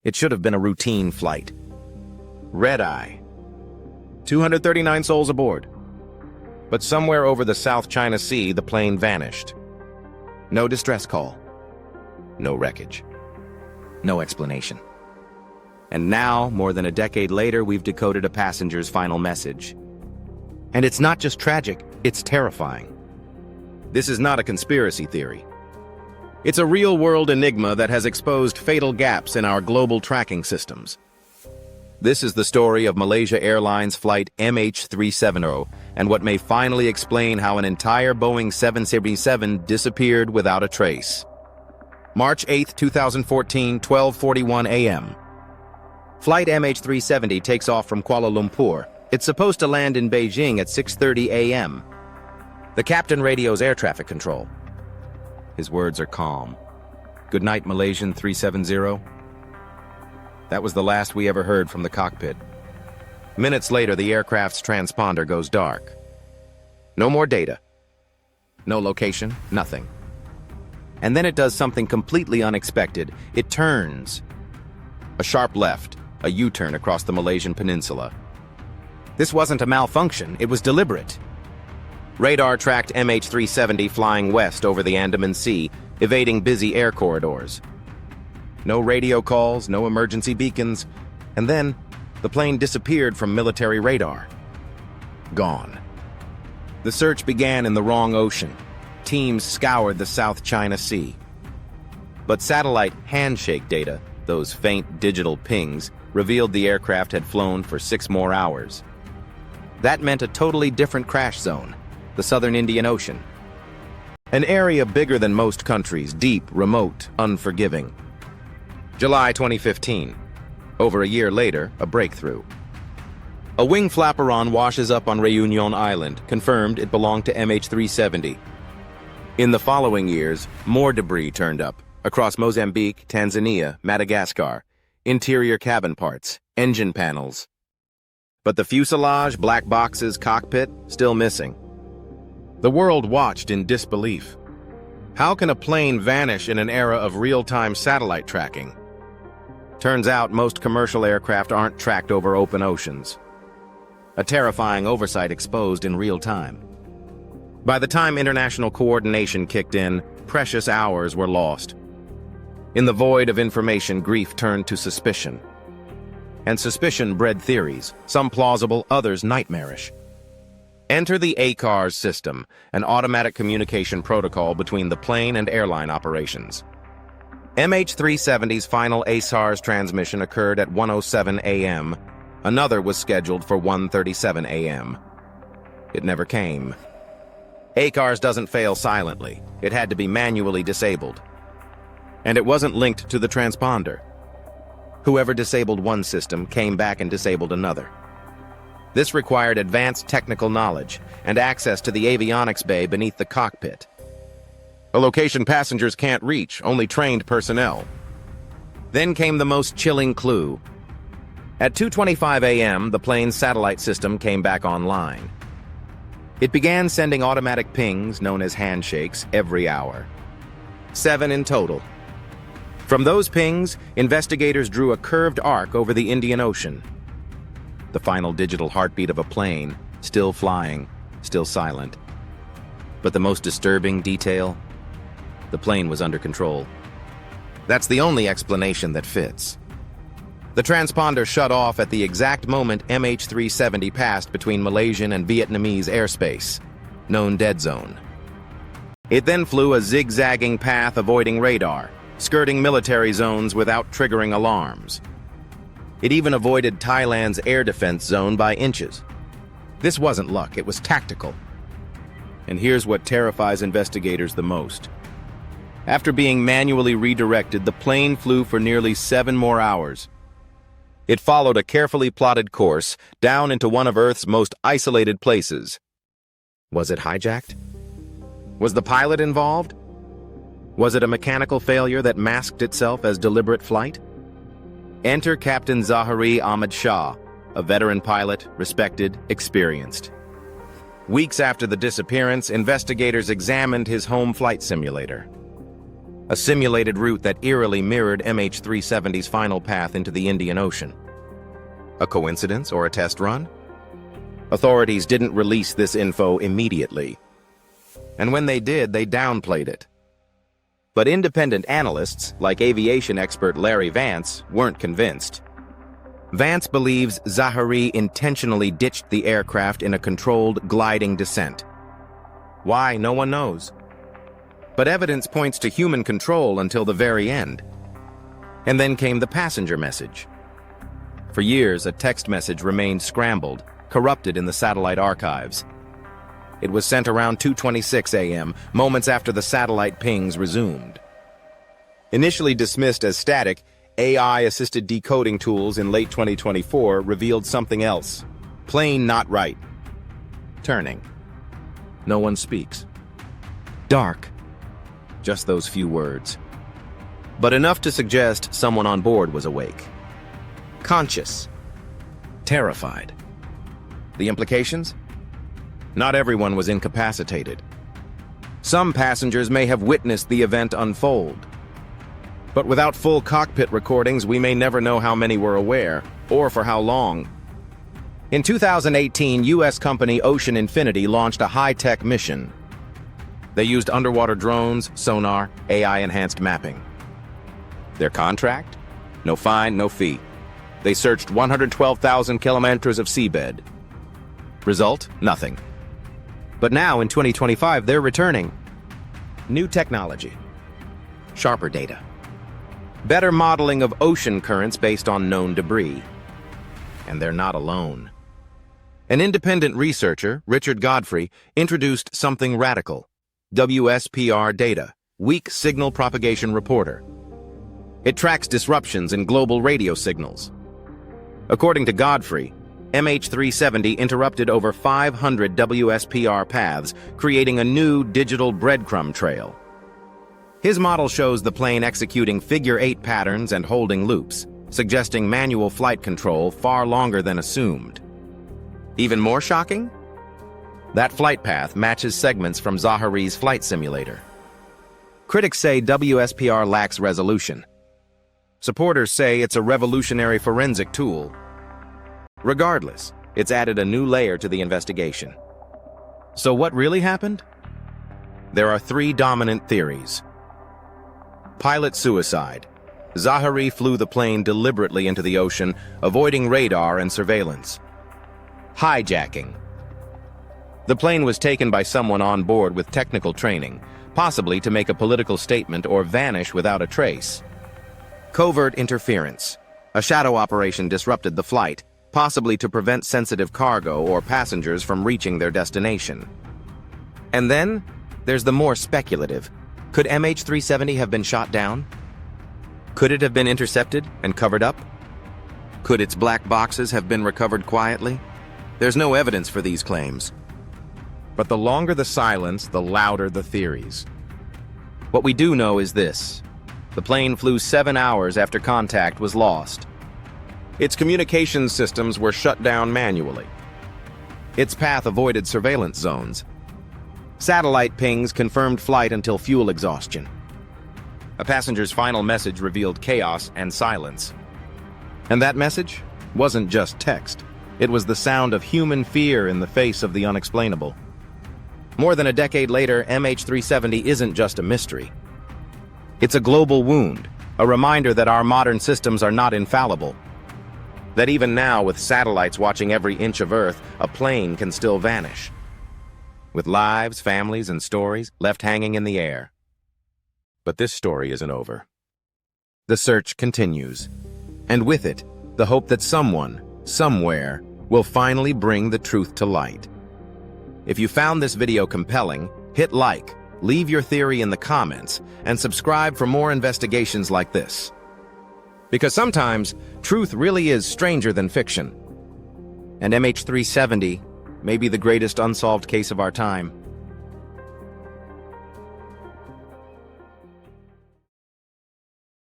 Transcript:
It should have been a routine flight. Red eye. 239 souls aboard. But somewhere over the South China Sea, the plane vanished. No distress call. No wreckage. No explanation. And now, more than a decade later, we've decoded a passenger's final message. And it's not just tragic, it's terrifying. This is not a conspiracy theory. It's a real-world enigma that has exposed fatal gaps in our global tracking systems. This is the story of Malaysia Airlines flight MH370 and what may finally explain how an entire Boeing 777 disappeared without a trace. March 8, 2014, 12:41 a.m. Flight MH370 takes off from Kuala Lumpur. It's supposed to land in Beijing at 6:30 a.m. The captain radios air traffic control. His words are calm. "Good night, Malaysian 370. That was the last we ever heard from the cockpit. Minutes later, the aircraft's transponder goes dark. No more data. No location, nothing. And then it does something completely unexpected. It turns. A sharp left, a U-turn across the Malaysian peninsula. This wasn't a malfunction, it was deliberate. Radar tracked MH370 flying west over the Andaman Sea, evading busy air corridors. No radio calls, no emergency beacons, and then the plane disappeared from military radar. Gone. The search began in the wrong ocean. Teams scoured the South China Sea. But satellite handshake data, those faint digital pings, revealed the aircraft had flown for 6 more hours. That meant a totally different crash zone, the southern Indian Ocean. An area bigger than most countries, deep, remote, unforgiving. July 2015. Over a year later, a breakthrough. A wing flaperon washes up on Réunion Island, confirmed it belonged to MH370. In the following years, more debris turned up, across Mozambique, Tanzania, Madagascar, interior cabin parts, engine panels. But the fuselage, black boxes, cockpit, still missing. The world watched in disbelief. How can a plane vanish in an era of real-time satellite tracking? Turns out most commercial aircraft aren't tracked over open oceans. A terrifying oversight exposed in real time. By the time international coordination kicked in, precious hours were lost. In the void of information, grief turned to suspicion. And suspicion bred theories, some plausible, others nightmarish. Enter the ACARS system, an automatic communication protocol between the plane and airline operations. MH370's final ACARS transmission occurred at 1:07 a.m. Another was scheduled for 1:37 a.m. It never came. ACARS doesn't fail silently. It had to be manually disabled. And it wasn't linked to the transponder. Whoever disabled one system came back and disabled another. This required advanced technical knowledge and access to the avionics bay beneath the cockpit. A location passengers can't reach, only trained personnel. Then came the most chilling clue. At 2:25 a.m., the plane's satellite system came back online. It began sending automatic pings, known as handshakes, every hour. 7 in total. From those pings, investigators drew a curved arc over the Indian Ocean. The final digital heartbeat of a plane, still flying, still silent. But the most disturbing detail? The plane was under control. That's the only explanation that fits. The transponder shut off at the exact moment MH370 passed between Malaysian and Vietnamese airspace, known dead zone. It then flew a zigzagging path avoiding radar, skirting military zones without triggering alarms. It even avoided Thailand's air defense zone by inches. This wasn't luck, it was tactical. And here's what terrifies investigators the most. After being manually redirected, the plane flew for nearly 7 more hours. It followed a carefully plotted course down into one of Earth's most isolated places. Was it hijacked? Was the pilot involved? Was it a mechanical failure that masked itself as deliberate flight? Enter Captain Zahari Ahmed Shah, a veteran pilot, respected, experienced. Weeks after the disappearance, investigators examined his home flight simulator. a simulated route that eerily mirrored MH370's final path into the Indian Ocean. A coincidence or a test run? Authorities didn't release this info immediately. And when they did, they downplayed it. But independent analysts, like aviation expert Larry Vance, weren't convinced. Vance believes Zahari intentionally ditched the aircraft in a controlled gliding descent. Why, no one knows. But evidence points to human control until the very end. And then came the passenger message. For years, a text message remained scrambled, corrupted in the satellite archives. It was sent around 2:26 a.m., moments after the satellite pings resumed. Initially dismissed as static, AI-assisted decoding tools in late 2024 revealed something else. Plane not right. Turning. No one speaks. Dark. Just those few words. But enough to suggest someone on board was awake. Conscious. Terrified. The implications? Not everyone was incapacitated. Some passengers may have witnessed the event unfold. But without full cockpit recordings, we may never know how many were aware, or for how long. In 2018, U.S. company Ocean Infinity launched a high-tech mission. They used underwater drones, sonar, AI-enhanced mapping. Their contract? No fine, no fee. They searched 112,000 kilometers of seabed. Result? Nothing. But now, in 2025, they're returning. New technology. Sharper data. Better modeling of ocean currents based on known debris. And they're not alone. An independent researcher, Richard Godfrey, introduced something radical. WSPR data, Weak Signal Propagation Reporter. It tracks disruptions in global radio signals. According to Godfrey, MH370 interrupted over 500 WSPR paths, creating a new digital breadcrumb trail. His model shows the plane executing figure-8 patterns and holding loops, suggesting manual flight control far longer than assumed. Even more shocking? That flight path matches segments from Zahari's flight simulator. Critics say WSPR lacks resolution. Supporters say it's a revolutionary forensic tool. Regardless, it's added a new layer to the investigation. So what really happened? There are three dominant theories. Pilot suicide. Zahari flew the plane deliberately into the ocean, avoiding radar and surveillance. Hijacking. The plane was taken by someone on board with technical training, possibly to make a political statement or vanish without a trace. Covert interference. A shadow operation disrupted the flight, possibly to prevent sensitive cargo or passengers from reaching their destination. And then, there's the more speculative. Could MH370 have been shot down? Could it have been intercepted and covered up? Could its black boxes have been recovered quietly? There's no evidence for these claims. But the longer the silence, the louder the theories. What we do know is this. The plane flew 7 hours after contact was lost. Its communications systems were shut down manually. Its path avoided surveillance zones. Satellite pings confirmed flight until fuel exhaustion. A passenger's final message revealed chaos and silence. And that message wasn't just text. It was the sound of human fear in the face of the unexplainable. More than a decade later, MH370 isn't just a mystery. It's a global wound, a reminder that our modern systems are not infallible. That even now, with satellites watching every inch of Earth, a plane can still vanish. With lives, families, and stories left hanging in the air. But this story isn't over. The search continues. And with it, the hope that someone, somewhere, will finally bring the truth to light. If you found this video compelling, hit like, leave your theory in the comments, and subscribe for more investigations like this. Because sometimes, truth really is stranger than fiction. And MH370 may be the greatest unsolved case of our time.